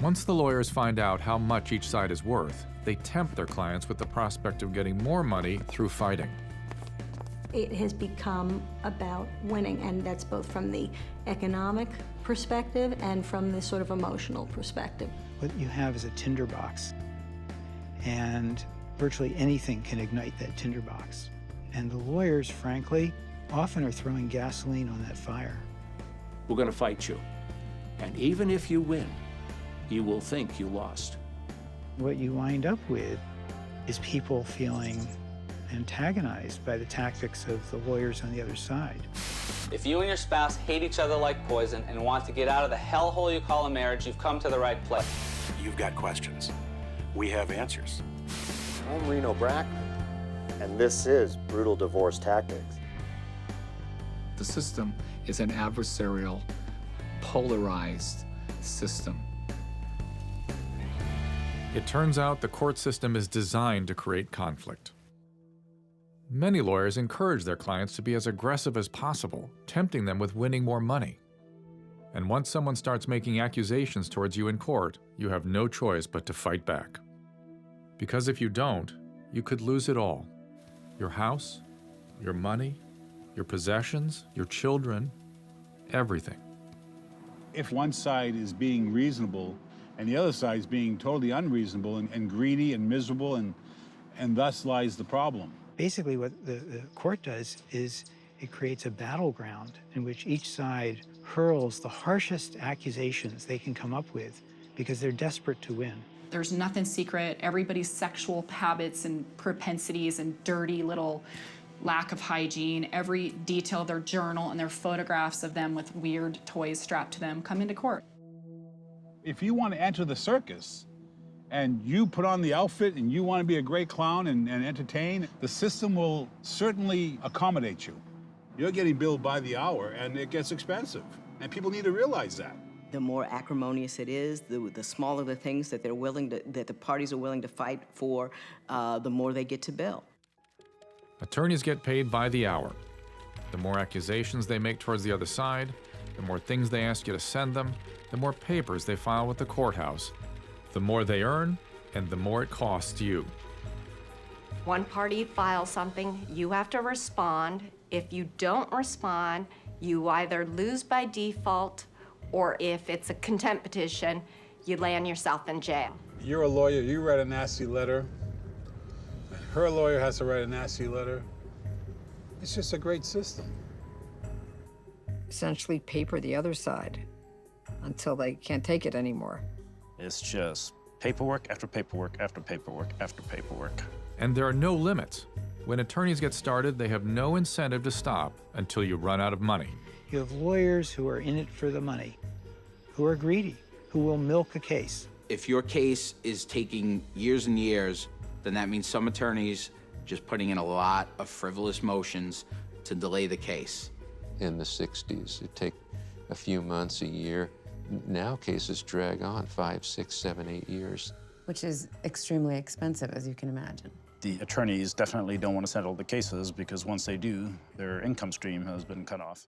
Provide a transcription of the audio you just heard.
Once the lawyers find out how much each side is worth, they tempt their clients with the prospect of getting more money through fighting. It has become about winning, and that's both from the economic perspective and from the sort of emotional perspective. What you have is a tinderbox, and virtually anything can ignite that tinderbox. And the lawyers, frankly, often are throwing gasoline on that fire. We're going to fight you. And even if you win, you will think you lost. What you wind up with is people feeling antagonized by the tactics of the lawyers on the other side. If you and your spouse hate each other like poison and want to get out of the hellhole you call a marriage, you've come to the right place. You've got questions. We have answers. I'm Reno Brackman, and this is Brutal Divorce Tactics. The system is an adversarial, polarized system. It turns out the court system is designed to create conflict. Many lawyers encourage their clients to be as aggressive as possible, tempting them with winning more money. And once someone starts making accusations towards you in court, you have no choice but to fight back. Because if you don't, you could lose it all. Your house, your money, your possessions, your children, everything. If one side is being reasonable and the other side is being totally unreasonable and greedy and miserable, and thus lies the problem. Basically, what the court does is it creates a battleground in which each side hurls the harshest accusations they can come up with because they're desperate to win. There's nothing secret. Everybody's sexual habits and propensities and dirty little lack of hygiene, every detail of their journal and their photographs of them with weird toys strapped to them come into court. If you want to enter the circus and you put on the outfit and you want to be a great clown and entertain, the system will certainly accommodate you. You're getting billed by the hour, and it gets expensive, and people need to realize that. The more acrimonious it is, the smaller the things that that the parties are willing to fight for, the more they get to bill. Attorneys get paid by the hour. The more accusations they make towards the other side, the more things they ask you to send them, the more papers they file with the courthouse, the more they earn, and the more it costs you. One party files something, you have to respond. If you don't respond, you either lose by default, or if it's a contempt petition, you land yourself in jail. You're a lawyer, you write a nasty letter, and her lawyer has to write a nasty letter. It's just a great system. Essentially paper the other side until they can't take it anymore. It's just paperwork after paperwork after paperwork after paperwork. And there are no limits. When attorneys get started, they have no incentive to stop until you run out of money. You have lawyers who are in it for the money, who are greedy, who will milk a case. If your case is taking years and years, then that means some attorneys just putting in a lot of frivolous motions to delay the case. In the 60s, it'd take a few months, a year. Now cases drag on 5, 6, 7, 8 years. Which is extremely expensive, as you can imagine. The attorneys definitely don't want to settle the cases because once they do, their income stream has been cut off.